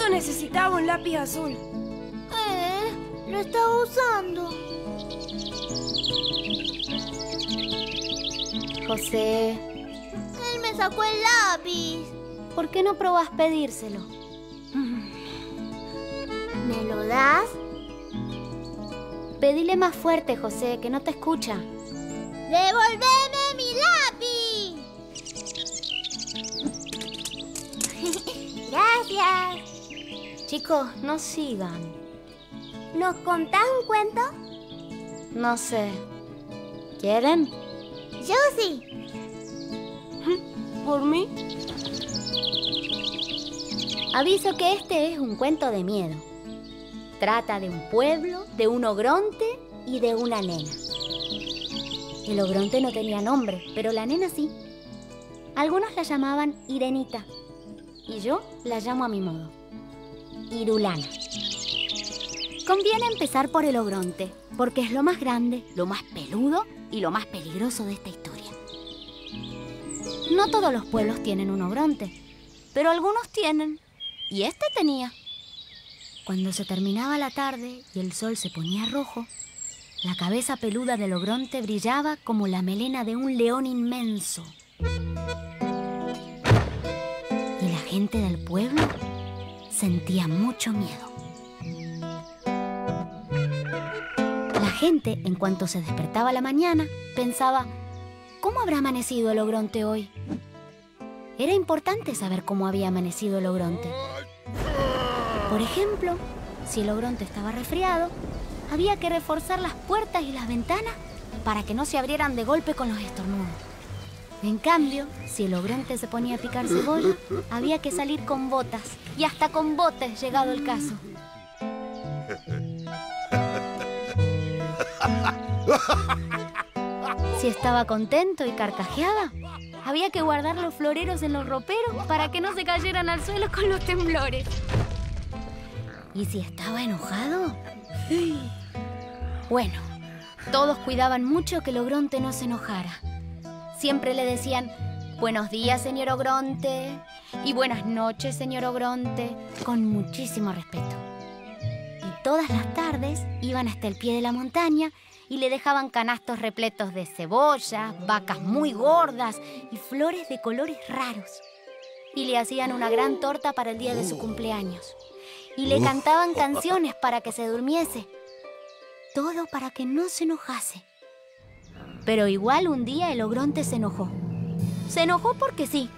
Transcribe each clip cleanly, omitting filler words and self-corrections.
Justo necesitaba un lápiz azul. Lo estaba usando. José, Él me sacó el lápiz. ¿por qué no probás pedírselo? ¿Me lo das? Pedile más fuerte, José, que no te escucha. ¡Devolveme mi lápiz! Gracias. Chicos, no sigan. ¿Nos contás un cuento? No sé. ¿Quieren? Yo sí. ¿Por mí? Aviso que este es un cuento de miedo. Trata de un pueblo, de un ogronte y de una nena. El ogronte no tenía nombre, pero la nena sí. Algunos la llamaban Irenita y yo la llamo a mi modo, Irulana. Conviene empezar por el ogronte, porque es lo más grande, lo más peludo y lo más peligroso de esta historia. No todos los pueblos tienen un ogronte, pero algunos tienen, y este tenía. Cuando se terminaba la tarde y el sol se ponía rojo, la cabeza peluda del ogronte brillaba como la melena de un león inmenso. Y la gente del pueblo sentía mucho miedo. La gente, en cuanto se despertaba la mañana, pensaba, ¿cómo habrá amanecido el ogronte hoy? Era importante saber cómo había amanecido el ogronte. Por ejemplo, si el ogronte estaba resfriado, había que reforzar las puertas y las ventanas para que no se abrieran de golpe con los estornudos. En cambio, si el ogronte se ponía a picar cebolla, había que salir con botas y hasta con botes, llegado el caso. Si estaba contento y carcajeaba, había que guardar los floreros en los roperos para que no se cayeran al suelo con los temblores. ¿Y si estaba enojado? Bueno, todos cuidaban mucho que el ogronte no se enojara. Siempre le decían, buenos días, señor ogronte, y buenas noches, señor ogronte, con muchísimo respeto. Y todas las tardes iban hasta el pie de la montaña y le dejaban canastos repletos de cebollas, vacas muy gordas y flores de colores raros. Y le hacían una gran torta para el día de su cumpleaños. Y le cantaban canciones para que se durmiese. Todo para que no se enojase. Pero igual un día el ogronte se enojó. Se enojó porque sí.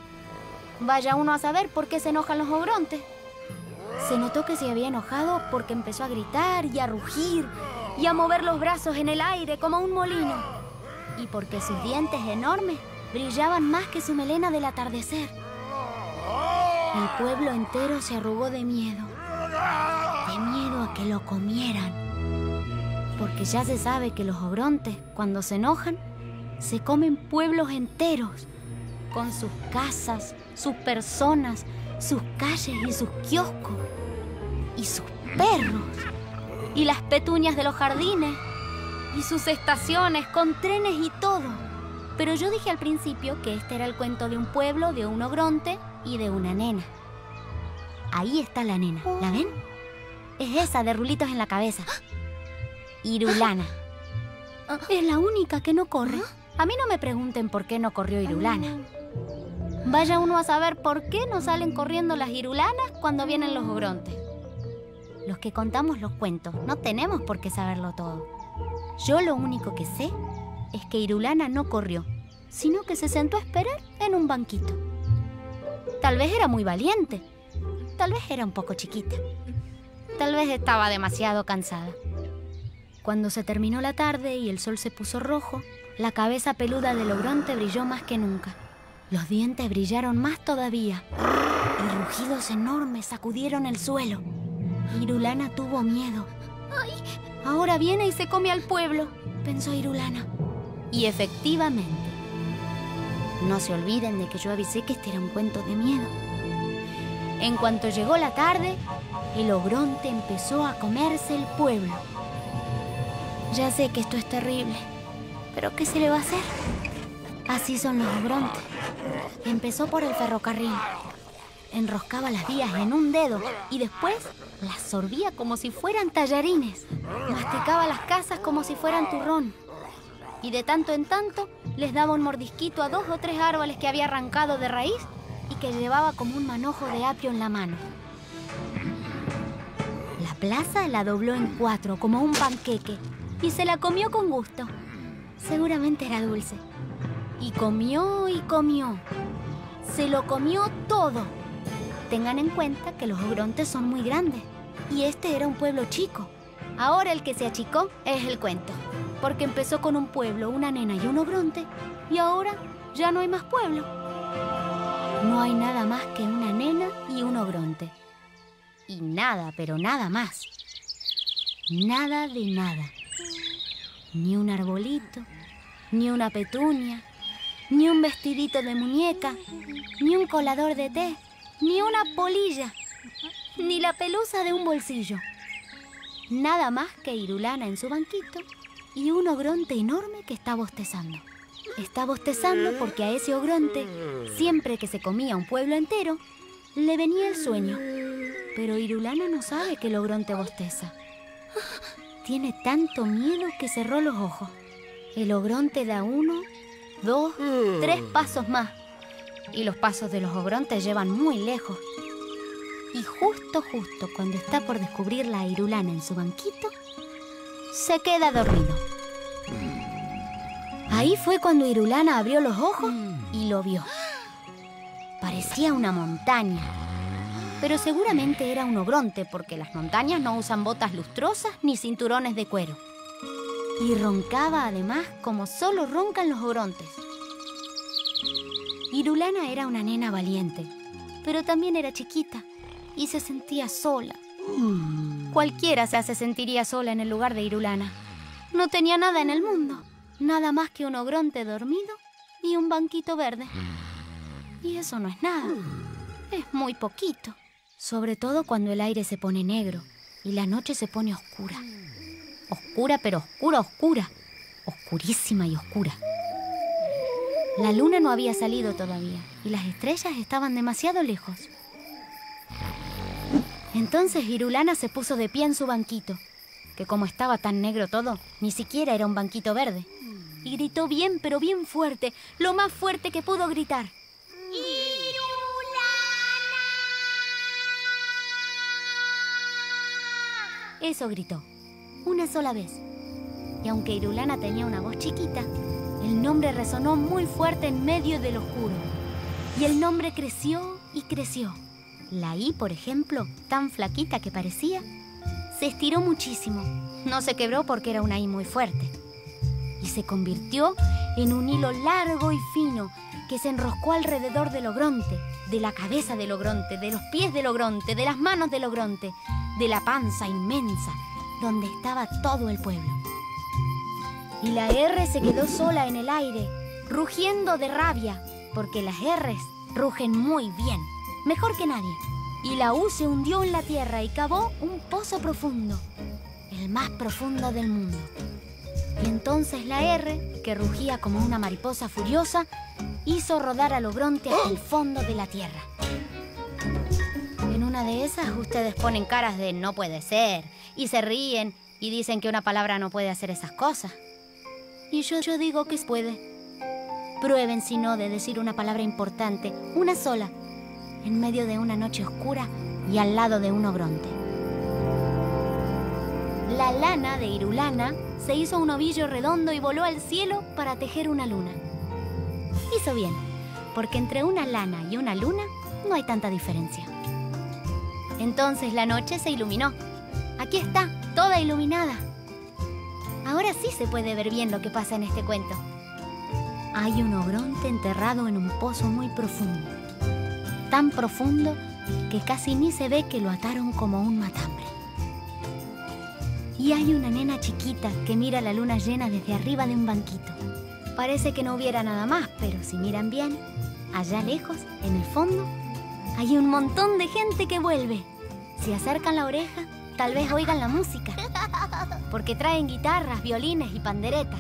Vaya uno a saber por qué se enojan los ogrontes. Se notó que se había enojado porque empezó a gritar y a rugir y a mover los brazos en el aire como un molino. Y porque sus dientes enormes brillaban más que su melena del atardecer. El pueblo entero se arrugó de miedo. De miedo a que lo comieran. Porque ya se sabe que los ogrontes, cuando se enojan, se comen pueblos enteros, con sus casas, sus personas, sus calles y sus kioscos, y sus perros, y las petuñas de los jardines, y sus estaciones con trenes y todo. Pero yo dije al principio que este era el cuento de un pueblo, de un ogronte y de una nena. Ahí está la nena, ¿la ven? Es esa de rulitos en la cabeza. Irulana. Es la única que no corre. A mí no me pregunten por qué no corrió Irulana. Vaya uno a saber por qué no salen corriendo las irulanas cuando vienen los ogrontes. Los que contamos los cuentos no tenemos por qué saberlo todo. Yo lo único que sé es que Irulana no corrió, sino que se sentó a esperar en un banquito. Tal vez era muy valiente. Tal vez era un poco chiquita. Tal vez estaba demasiado cansada. Cuando se terminó la tarde y el sol se puso rojo, la cabeza peluda del ogronte brilló más que nunca. Los dientes brillaron más todavía y rugidos enormes sacudieron el suelo. Irulana tuvo miedo. Ahora viene y se come al pueblo, pensó Irulana. Y efectivamente, no se olviden de que yo avisé que este era un cuento de miedo. En cuanto llegó la tarde, el ogronte empezó a comerse el pueblo. Ya sé que esto es terrible, pero ¿qué se le va a hacer? Así son los ogrontes. Empezó por el ferrocarril. enroscaba las vías en un dedo y después las sorbía como si fueran tallarines. Masticaba las casas como si fueran turrón. Y de tanto en tanto les daba un mordisquito a 2 o 3 árboles que había arrancado de raíz y que llevaba como un manojo de apio en la mano. La plaza la dobló en 4 como un panqueque y se la comió con gusto. Seguramente era dulce. Y comió y comió. Se lo comió todo. Tengan en cuenta que los ogrontes son muy grandes y este era un pueblo chico. Ahora el que se achicó es el cuento, porque empezó con un pueblo, una nena y un ogronte y ahora ya no hay más pueblo. No hay nada más que una nena y un ogronte. Y nada, pero nada más. Nada de nada. Ni un arbolito, ni una petunia, ni un vestidito de muñeca, ni un colador de té, ni una polilla, ni la pelusa de un bolsillo. Nada más que Irulana en su banquito y un ogronte enorme que está bostezando. Está bostezando porque a ese ogronte, siempre que se comía un pueblo entero, le venía el sueño. Pero Irulana no sabe que el ogronte bosteza. Tiene tanto miedo que cerró los ojos. El ogronte da 1, 2, 3 pasos más. Y los pasos de los ogrontes llevan muy lejos. Y justo cuando está por descubrirla a Irulana en su banquito, se queda dormido. Ahí fue cuando Irulana abrió los ojos y lo vio. Parecía una montaña, pero seguramente era un ogronte porque las montañas no usan botas lustrosas ni cinturones de cuero. Y roncaba además como solo roncan los ogrontes. Irulana era una nena valiente, pero también era chiquita y se sentía sola. Cualquiera se sentiría sola en el lugar de Irulana. No tenía nada en el mundo, nada más que un ogronte dormido y un banquito verde. Y eso no es nada, es muy poquito. Sobre todo cuando el aire se pone negro y la noche se pone oscura. Oscura, pero oscura, oscura. Oscurísima y oscura. La luna no había salido todavía y las estrellas estaban demasiado lejos. Entonces Irulana se puso de pie en su banquito, que como estaba tan negro todo, ni siquiera era un banquito verde. Y gritó bien, pero bien fuerte, lo más fuerte que pudo gritar. Eso gritó, una sola vez. Y aunque Irulana tenía una voz chiquita, el nombre resonó muy fuerte en medio del oscuro. Y el nombre creció y creció. La I, por ejemplo, tan flaquita que parecía, se estiró muchísimo. No se quebró porque era una I muy fuerte. Y se convirtió en un hilo largo y fino que se enroscó alrededor del ogronte, de la cabeza del ogronte, de los pies del ogronte, de las manos del ogronte, de la panza inmensa, donde estaba todo el pueblo. Y la R se quedó sola en el aire, rugiendo de rabia, porque las R's rugen muy bien, mejor que nadie. Y la U se hundió en la tierra y cavó un pozo profundo, el más profundo del mundo. Y entonces la R, que rugía como una mariposa furiosa, hizo rodar al ogronte hasta el fondo de la tierra. En una de esas ustedes ponen caras de no puede ser, y se ríen y dicen que una palabra no puede hacer esas cosas. Y yo digo que puede. Prueben si no de decir una palabra importante, una sola, en medio de una noche oscura y al lado de un ogronte. La lana de Irulana se hizo un ovillo redondo y voló al cielo para tejer una luna. Hizo bien, porque entre una lana y una luna no hay tanta diferencia. Entonces la noche se iluminó. Aquí está, toda iluminada. Ahora sí se puede ver bien lo que pasa en este cuento. Hay un ogronte enterrado en un pozo muy profundo. Tan profundo que casi ni se ve que lo ataron como un matambre. Y hay una nena chiquita que mira la luna llena desde arriba de un banquito. Parece que no hubiera nada más, pero si miran bien, allá lejos, en el fondo, hay un montón de gente que vuelve. Si acercan la oreja, tal vez oigan la música, porque traen guitarras, violines y panderetas.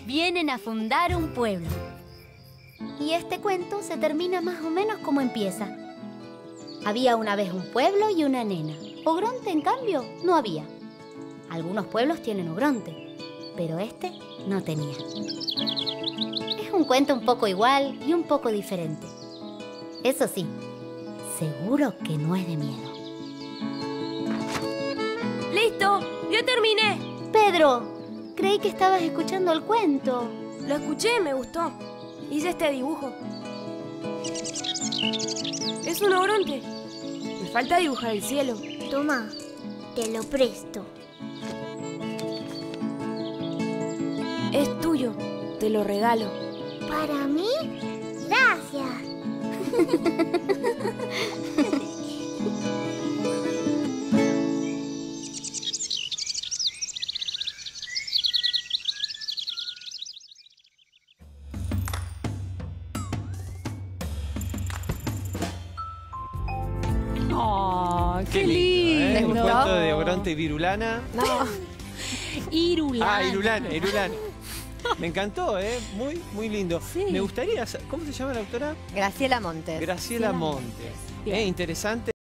Vienen a fundar un pueblo. Y este cuento se termina más o menos como empieza. Había una vez un pueblo y una nena. Ogronte, en cambio, no había. Algunos pueblos tienen ogronte, pero este no tenía. Es un cuento un poco igual y un poco diferente. Eso sí, seguro que no es de miedo. ¡Listo! ¡Ya terminé! Pedro, creí que estabas escuchando el cuento. Lo escuché, me gustó. Hice este dibujo. Es un ogronte. Me falta dibujar el cielo. Toma, te lo presto. Es tuyo. Te lo regalo. ¿Para mí? Gracias. ¡Oh, Qué lindo, ¿eh? Un ¿No? cuento de Ogronte y Virulana. No. Irulana. Ah, Irulana. Me encantó, ¿eh? Muy lindo. Sí. Me gustaría... ¿Cómo se llama la autora? Graciela Montes. Graciela Montes. Bien. Interesante.